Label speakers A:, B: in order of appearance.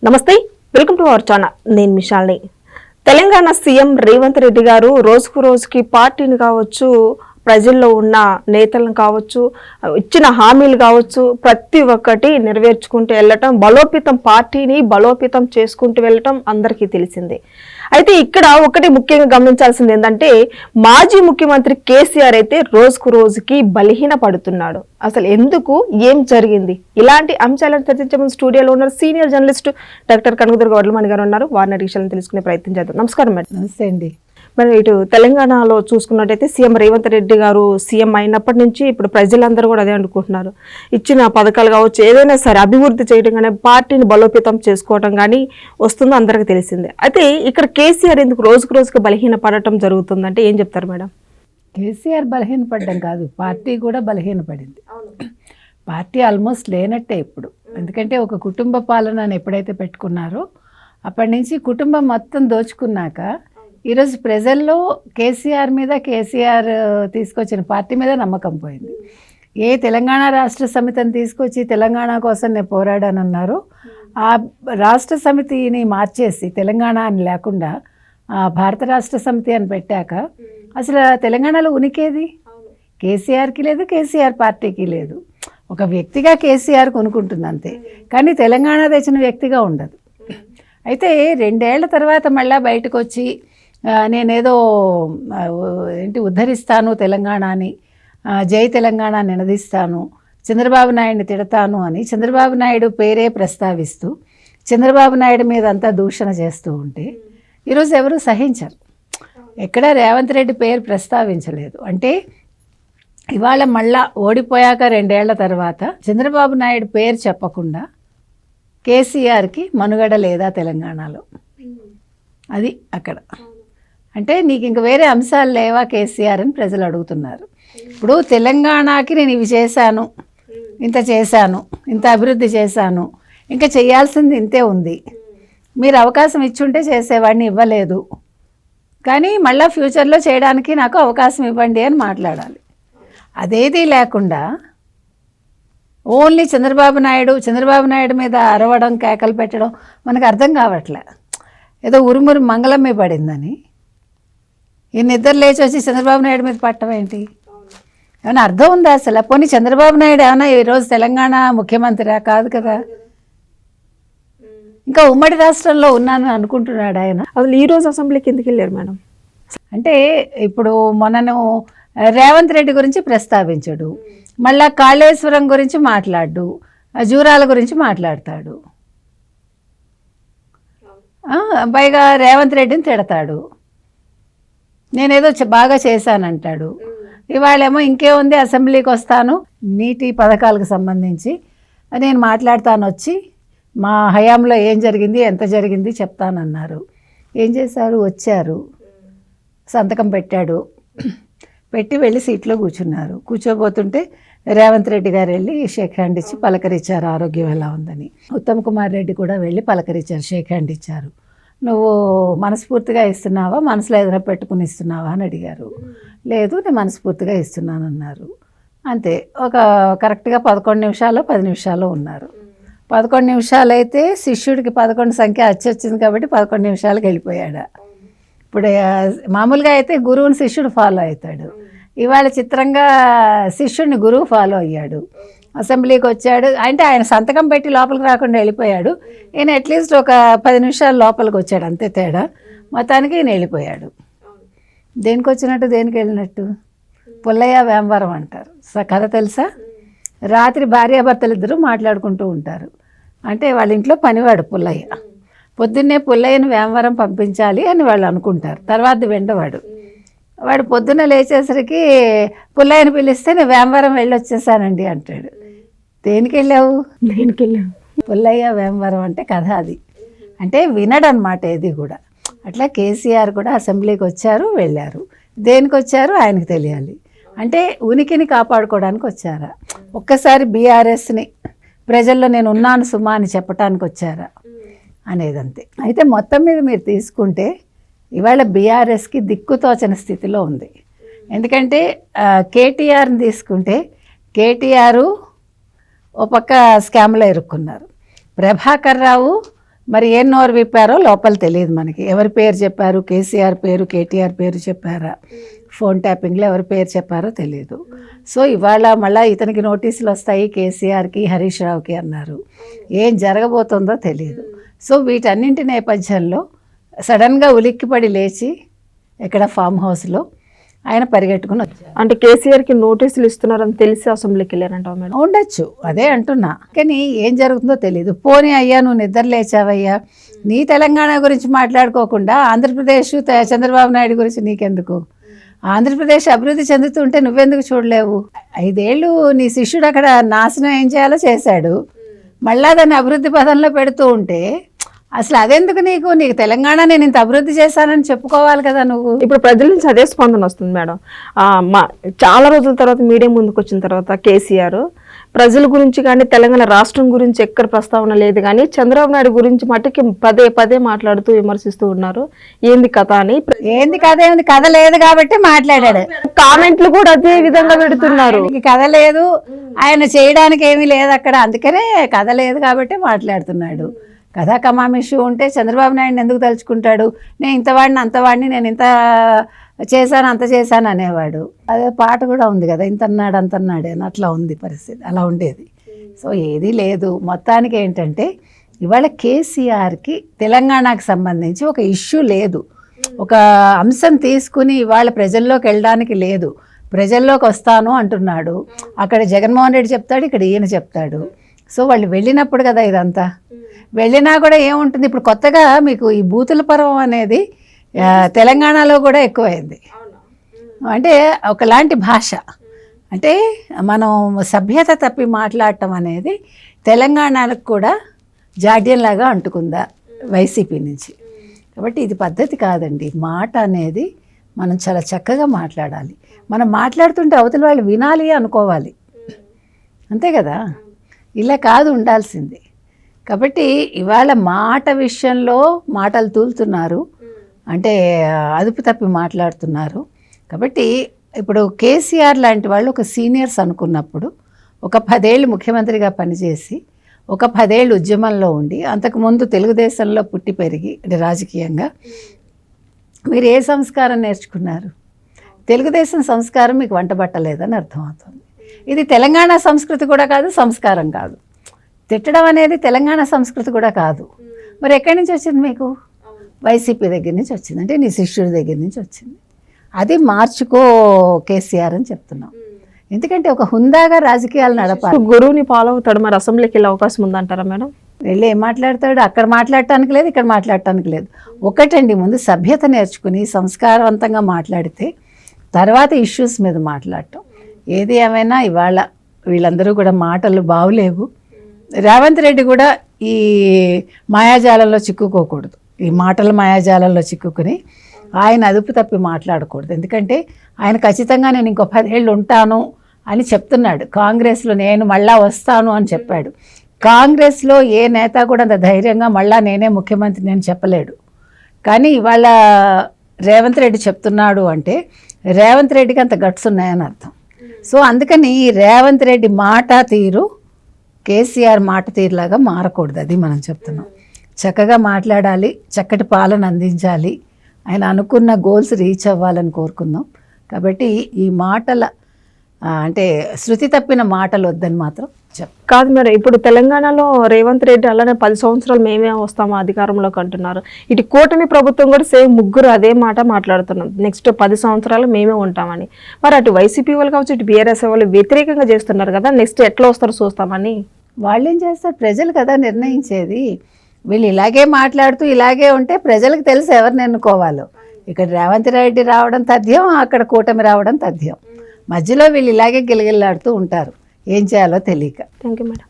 A: నమస్తే, welcome to our channel. నేను మిషాల్ని. Telangana CM Revanth Reddy గారు రోజుకు రోజుకి పార్టీని కావచ్చు, ప్రజల్లో ఉన్న నేతలను కావచ్చు, ఇచ్చిన హామీలు కావచ్చు, ప్రతి ఒక్కటి నెరవేర్చుకుంటూ వెళ్ళటం, పార్టీని బలోపేతం చేసుకుంటూ వెళ్ళటం అందరికీ తెలిసిందే. అయితే ఇక్కడ ఒకటి ముఖ్యంగా గమనించాల్సింది ఏంటంటే, మాజీ ముఖ్యమంత్రి కేసీఆర్ అయితే రోజుకు రోజుకి బలహీన పడుతున్నాడు. అసలు ఎందుకు, ఏం జరిగింది, ఇలాంటి అంశాలను చర్చించే స్టూడియోలో ఉన్నారు senior journalist doctor Kanakadurga Vadlamani గారు ఉన్నారు. వారిని విషయాలను తెలుసుకునే ప్రయత్నం చేద్దాం. నమస్కారం మేడం.
B: నమస్తే అండి.
A: మరి ఇటు తెలంగాణలో చూసుకున్నట్టయితే సీఎం రేవంత్ రెడ్డి గారు సీఎం అయినప్పటి నుంచి ఇప్పుడు ప్రజలందరూ కూడా అదే అనుకుంటున్నారు. ఇచ్చిన పథకాలు కావచ్చు, ఏదైనా సరే అభివృద్ధి చేయడం కానీ, పార్టీని బలోపేతం చేసుకోవడం కానీ వస్తుందో అందరికీ తెలిసిందే. అయితే ఇక్కడ కేసీఆర్ ఎందుకు రోజుకు రోజుకి బలహీన పడటం జరుగుతుందంటే ఏం చెప్తారు మేడం?
B: కేసీఆర్ బలహీనపడడం కాదు, పార్టీ కూడా బలహీనపడింది. పార్టీ ఆల్మోస్ట్ లేనట్టే ఇప్పుడు. ఎందుకంటే ఒక కుటుంబ పాలనను ఎప్పుడైతే పెట్టుకున్నారో అప్పటి నుంచి కుటుంబం మొత్తం దోచుకున్నాక ఈరోజు ప్రజల్లో కేసీఆర్ మీద, కేసీఆర్ తీసుకొచ్చిన పార్టీ మీద నమ్మకం పోయింది. ఏ తెలంగాణ రాష్ట్ర సమితిని తీసుకొచ్చి తెలంగాణ కోసం నేను పోరాడానన్నారు, ఆ రాష్ట్ర సమితిని మార్చేసి తెలంగాణ అని లేకుండా భారత రాష్ట్ర సమితి అని పెట్టాక అసలు తెలంగాణలో ఉనికేది కేసీఆర్కి లేదు, కేసీఆర్ పార్టీకి లేదు. ఒక వ్యక్తిగా కేసీఆర్ కొనుక్కుంటుంది అంతే, కానీ తెలంగాణ తెచ్చిన వ్యక్తిగా ఉండదు. అయితే 2 ఏళ్ల తర్వాత మళ్ళీ బయటకు వచ్చి నేనేదో ఉద్ధరిస్తాను తెలంగాణని, జై తెలంగాణ నినదిస్తాను, చంద్రబాబు నాయుడిని తిడతాను అని చంద్రబాబు నాయుడు పేరే ప్రస్తావిస్తూ చంద్రబాబు నాయుడు మీద అంతా దూషణ చేస్తూ ఉంటే ఈరోజు ఎవరు సహించరు. ఎక్కడ రేవంత్ రెడ్డి పేరు ప్రస్తావించలేదు. అంటే ఇవాళ మళ్ళా ఓడిపోయాక 2 ఏళ్ల తర్వాత చంద్రబాబు నాయుడు పేరు చెప్పకుండా కేసీఆర్కి మనుగడ లేదా తెలంగాణలో? అది అక్కడ. అంటే నీకు ఇంక వేరే అంశాలు లేవా కేసీఆర్ అని ప్రజలు అడుగుతున్నారు. ఇప్పుడు తెలంగాణకి నేను ఇవి చేశాను, ఇంత చేశాను, ఇంత అభివృద్ధి చేశాను, ఇంకా చేయాల్సింది ఇంతే ఉంది, మీరు అవకాశం ఇచ్చుంటే చేసేవాడిని, ఇవ్వలేదు, కానీ మళ్ళీ ఫ్యూచర్లో చేయడానికి నాకు అవకాశం ఇవ్వండి అని మాట్లాడాలి. అదేదీ లేకుండా ఓన్లీ చంద్రబాబు నాయుడు మీద అరవడం, కేకలు పెట్టడం మనకు అర్థం కావట్లే. ఏదో ఉరుమురు మంగళమే పడిందని ఈ నిద్ర లేచి వచ్చి చంద్రబాబు నాయుడు మీద పట్టడం ఏంటి? ఏమైనా అర్థం ఉందా అసలు? పోనీ చంద్రబాబు నాయుడు ఏమైనా ఈరోజు తెలంగాణ ముఖ్యమంత్రిరా? కాదు కదా. ఇంకా ఉమ్మడి రాష్ట్రంలో ఉన్నాను అనుకుంటున్నాడు ఆయన.
A: అసలు ఈరోజు అసెంబ్లీకి ఎందుకు వెళ్ళారు మేడం?
B: అంటే ఇప్పుడు మొన్నను రేవంత్ రెడ్డి గురించి ప్రస్తావించడు, మళ్ళా కాళేశ్వరం గురించి మాట్లాడు, జూరాల గురించి మాట్లాడతాడు, పైగా రేవంత్ రెడ్డిని తిడతాడు, నేనేదో బాగా చేశానంటాడు. ఇవాళేమో ఇంకేముంది, అసెంబ్లీకి వస్తాను, నీటి పథకాలకు సంబంధించి నేను మాట్లాడతాను, వచ్చి మా హయాంలో ఏం జరిగింది, ఎంత జరిగింది చెప్తానన్నారు. ఏం చేశారు? వచ్చారు, సంతకం పెట్టాడు, పెట్టి వెళ్ళి సీట్లో కూర్చున్నారు. కూర్చోబోతుంటే రేవంత్ రెడ్డి గారు వెళ్ళి షేక్ హ్యాండ్ ఇచ్చి పలకరించారు, ఆరోగ్యం ఎలా ఉందని. ఉత్తమ్ కుమార్ రెడ్డి కూడా వెళ్ళి పలకరించారు, షేక్ హ్యాండ్ ఇచ్చారు. నువ్వు మనస్ఫూర్తిగా ఇస్తున్నావా, మనసులో ఏదైనా పెట్టుకుని ఇస్తున్నావా అని అడిగారు. లేదు, నేను మనస్ఫూర్తిగా ఇస్తున్నానన్నారు. అంతే. ఒక కరెక్ట్గా 11 నిమిషాలు 10 నిమిషాలు ఉన్నారు. 11 నిమిషాలు అయితే శిష్యుడికి 11 సంఖ్య వచ్చింది కాబట్టి 11 నిమిషాలకు వెళ్ళిపోయాడు. ఇప్పుడు మామూలుగా అయితే గురువుని శిష్యుడు ఫాలో అవుతాడు, ఇవాళ చిత్రంగా శిష్యుడిని గురువు ఫాలో అయ్యాడు. అసెంబ్లీకి వచ్చాడు అంటే ఆయన సంతకం పెట్టి లోపలికి రాకుండా వెళ్ళిపోయాడు. ఈయన అట్లీస్ట్ ఒక 10 నిమిషాలు లోపలికి వచ్చాడు, అంతే తేడా. మొత్తానికి ఈయన వెళ్ళిపోయాడు. దేనికి వచ్చినట్టు, దేనికి వెళ్ళినట్టు? పుల్లయ్య వేంవరం అంటారు. కథ తెలుసా? రాత్రి భార్యాభర్తలు ఇద్దరు మాట్లాడుకుంటూ ఉంటారు. అంటే వాళ్ళ ఇంట్లో పనివాడు పుల్లయ్య. పొద్దున్నే పుల్లయ్యను వేంవరం పంపించాలి అని వాళ్ళు అనుకుంటారు. తర్వాత వెండవాడు వాడు పొద్దున్న లేచేసరికి పుల్లయ్యను పిలిస్తే నేను వేంవరం వెళ్ళి వచ్చేసానండి అంటాడు. దేనికి వెళ్ళావు? పుల్లయ్య వేంవరం అంటే కథ అది. అంటే వినడనమాట ఏది కూడా. అట్లా కేసీఆర్ కూడా అసెంబ్లీకి వచ్చారు, వెళ్ళారు. దేనికి వచ్చారు ఆయనకు తెలియాలి. అంటే ఉనికిని కాపాడుకోవడానికి వచ్చారా, ఒక్కసారి బీఆర్ఎస్ని ప్రజల్లో నేను ఉన్నాను సుమా అని చెప్పడానికి వచ్చారా అనేదంతే. అయితే మొత్తం మీద మీరు తీసుకుంటే ఇవాళ బీఆర్ఎస్కి దిక్కుతోచని స్థితిలో ఉంది. ఎందుకంటే కేటీఆర్ని తీసుకుంటే కేటీఆర్ ఓ పక్క స్కామ్లో ఇరుక్కున్నారు, ప్రభాకర్ రావు మరి ఏం నోరు విప్పారో లోపల తెలియదు మనకి. ఎవరి పేరు చెప్పారు, కేసీఆర్ పేరు, కేటీఆర్ పేరు చెప్పారా, ఫోన్ ట్యాపింగ్లో ఎవరి పేరు చెప్పారో తెలియదు. సో ఇవాళ మళ్ళీ ఇతనికి నోటీసులు వస్తాయి, కేసీఆర్కి, హరీష్ రావుకి అన్నారు. ఏం జరగబోతుందో తెలియదు. సో వీటన్నింటి నేపథ్యంలో సడన్గా ఉలిక్కిపడి లేచి ఇక్కడ ఫామ్ హౌస్లో ఆయన పరిగెట్టుకుని వచ్చారు.
A: అంటే కేసీఆర్కి నోటీసులు ఇస్తున్నారని తెలిసి అసెంబ్లీకి వెళ్ళారంటావు మేడం?
B: ఉండొచ్చు, అదే అంటున్నా. కానీ ఏం జరుగుతుందో తెలియదు. పోనీ అయ్యా నువ్వు నిద్ర లేచావయ్యా, నీ తెలంగాణ గురించి మాట్లాడుకోకుండా ఆంధ్రప్రదేశ్ చంద్రబాబు నాయుడు గురించి నీకెందుకు? ఆంధ్రప్రదేశ్ అభివృద్ధి చెందుతుంటే నువ్వెందుకు చూడలేవు? 5 ఏళ్ళు నీ శిష్యుడు అక్కడ నాశనం ఏం చేయాలో చేశాడు, మళ్ళా దాన్ని అభివృద్ధి పదంలో పెడుతూ ఉంటే అసలు అదెందుకు నీకు? నీకు తెలంగాణ నేను ఇంత అభివృద్ధి చేశానని చెప్పుకోవాలి కదా నువ్వు.
A: ఇప్పుడు ప్రజల నుంచి అదే స్పందన వస్తుంది మేడం. చాలా రోజుల తర్వాత మీడియా ముందుకు వచ్చిన తర్వాత కేసీఆర్ ప్రజల గురించి కానీ తెలంగాణ రాష్ట్రం గురించి ఎక్కడ ప్రస్తావన లేదు, కానీ చంద్రబాబు నాయుడు గురించి మట్టుకి పదే పదే మాట్లాడుతూ విమర్శిస్తూ ఉన్నారు. ఏంది కథ అని.
B: ఏంది కథ? ఏముంది? కథ లేదు కాబట్టి మాట్లాడాడు.
A: కామెంట్లు కూడా అదే విధంగా పెడుతున్నారు.
B: కథ లేదు, ఆయన చేయడానికి ఏమీ లేదు అక్కడ, అందుకనే కథ లేదు కాబట్టి మాట్లాడుతున్నాడు. కథా కమామిషు ఉంటే చంద్రబాబు నాయుడిని ఎందుకు తలుచుకుంటాడు? నేను ఇంతవాడిని అంతవాడిని, నేను ఇంత చేశాను అంత చేశాను అనేవాడు. అదే పాట కూడా ఉంది కదా, ఇంతన్నాడు అంతన్నాడు అని. అట్లా ఉంది పరిస్థితి, అలా ఉండేది. సో ఏదీ లేదు. మొత్తానికి ఏంటంటే ఇవాళ కేసీఆర్కి తెలంగాణకు సంబంధించి ఒక ఇష్యూ లేదు, ఒక అంశం తీసుకుని ఇవాళ ప్రజల్లోకి వెళ్ళడానికి లేదు. ప్రజల్లోకి వస్తాను అంటున్నాడు. అక్కడ జగన్మోహన్ రెడ్డి చెప్తాడు, ఇక్కడ ఈయన చెప్తాడు. సో వాళ్ళు వెళ్ళినప్పుడు కదా ఇదంతా. వెళ్ళినా కూడా ఏముంటుంది, ఇప్పుడు కొత్తగా మీకు ఈ బూతుల పర్వం అనేది తెలంగాణలో కూడా ఎక్కువైంది. అంటే ఒకలాంటి భాష, అంటే మనం సభ్యత తప్పి మాట్లాడటం అనేది తెలంగాణకు కూడా జాడ్యంలాగా అంటుకుందా వైసీపీ నుంచి. కాబట్టి ఇది పద్ధతి కాదండి. మాట అనేది మనం చాలా చక్కగా మాట్లాడాలి. మనం మాట్లాడుతుంటే అవతల వాళ్ళు వినాలి అనుకోవాలి, అంతే కదా. ఇలా కాదు ఉండాల్సింది. కాబట్టి ఇవాళ మాట విషయంలో మాటలు తూలుతున్నారు, అంటే అదుపు తప్పి మాట్లాడుతున్నారు. కాబట్టి ఇప్పుడు కేసీఆర్ లాంటి వాళ్ళు ఒక సీనియర్స్ అనుకున్నప్పుడు ఒక 10 ఏళ్ళు ముఖ్యమంత్రిగా పనిచేసి ఒక 10 ఏళ్ళు ఉద్యమంలో ఉండి అంతకుముందు తెలుగుదేశంలో పుట్టి పెరిగి అంటే రాజకీయంగా మీరు ఏ సంస్కారం నేర్చుకున్నారు? తెలుగుదేశం సంస్కారం మీకు వంటబట్టలేదని అర్థమవుతుంది. ఇది తెలంగాణ సంస్కృతి కూడా కాదు, సంస్కారం కాదు. తిట్టడం అనేది తెలంగాణ సంస్కృతి కూడా కాదు. మరి ఎక్కడి నుంచి వచ్చింది మీకు? వైసీపీ దగ్గర నుంచి వచ్చింది, అంటే నీ శిష్యుడి దగ్గర నుంచి వచ్చింది. అది మార్చుకో కేసీఆర్ అని చెప్తున్నాం. ఎందుకంటే ఒక హుందాగా రాజకీయాలు నడపాలి.
A: గురువుని ఫాలో అవుతాడు, మరి అసెంబ్లీకి వెళ్ళే అవకాశం ఉందంటారా మేడం?
B: వెళ్ళి ఏం మాట్లాడతాడు? అక్కడ మాట్లాడటానికి లేదు, ఇక్కడ మాట్లాడటానికి లేదు. ఒకటండి, ముందు సభ్యత నేర్చుకుని సంస్కారవంతంగా మాట్లాడితే తర్వాత ఇష్యూస్ మీద మాట్లాడటం. ఏది ఏమైనా ఇవాళ వీళ్ళందరూ కూడా మాటలు బాగులేవు. రేవంత్ రెడ్డి కూడా ఈ మాయాజాలంలో చిక్కుకోకూడదు, ఈ మాటల మాయాజాలంలో చిక్కుకుని ఆయన అదుపు తప్పి మాట్లాడకూడదు. ఎందుకంటే ఆయన ఖచ్చితంగా నేను ఇంకో 10 ఏళ్ళు ఉంటాను అని చెప్తున్నాడు. కాంగ్రెస్లో నేను మళ్ళా వస్తాను అని చెప్పాడు. కాంగ్రెస్లో ఏ నేత కూడా అంత ధైర్యంగా మళ్ళా నేనే ముఖ్యమంత్రి నేను చెప్పలేడు. కానీ ఇవాళ రేవంత్ రెడ్డి చెప్తున్నాడు అంటే రేవంత్ రెడ్డికి అంత గట్స్ ఉన్నాయని అర్థం. సో అందుకని రేవంత్ రెడ్డి మాట తీరు కేసీఆర్ మాట తీరులాగా మారకూడదు, అది మనం చెప్తున్నాం. చక్కగా మాట్లాడాలి, చక్కటి పాలన అందించాలి, ఆయన అనుకున్న గోల్స్ రీచ్ అవ్వాలని కోరుకుందాం. కాబట్టి ఈ మాటల అంటే శృతి తప్పిన మాటలు వద్దని మాత్రం
A: కాదు మేడం. ఇప్పుడు తెలంగాణలో రేవంత్ రెడ్డి అలానే 10 సంవత్సరాలు మేమే వస్తాము అధికారంలోకి అంటున్నారు. ఇటు కూటమి ప్రభుత్వం కూడా సేమ్ ముగ్గురు అదే మాట మాట్లాడుతున్నాం, నెక్స్ట్ 10 సంవత్సరాలు మేమే ఉంటామని. మరి అటు వైసీపీ వాళ్ళు కావచ్చు, ఇటు బీఆర్ఎస్ వాళ్ళు వ్యతిరేకంగా చేస్తున్నారు కదా, నెక్స్ట్ ఎట్లా వస్తారో చూస్తామని.
B: వాళ్ళు ఏం చేస్తారు? ప్రజలు కదా నిర్ణయించేది. వీళ్ళు ఇలాగే మాట్లాడుతూ ఇలాగే ఉంటే ప్రజలకు తెలుసు ఎవరిని ఎన్నుకోవాలో. ఇక్కడ రేవంత్ రెడ్డి రావడం తథ్యం, అక్కడ కూటమి రావడం తథ్యం. మధ్యలో వీళ్ళు ఇలాగే గిలగిల్లాడుతూ ఉంటారు, ఏం చేయాలో తెలియక.
A: Thank you madam.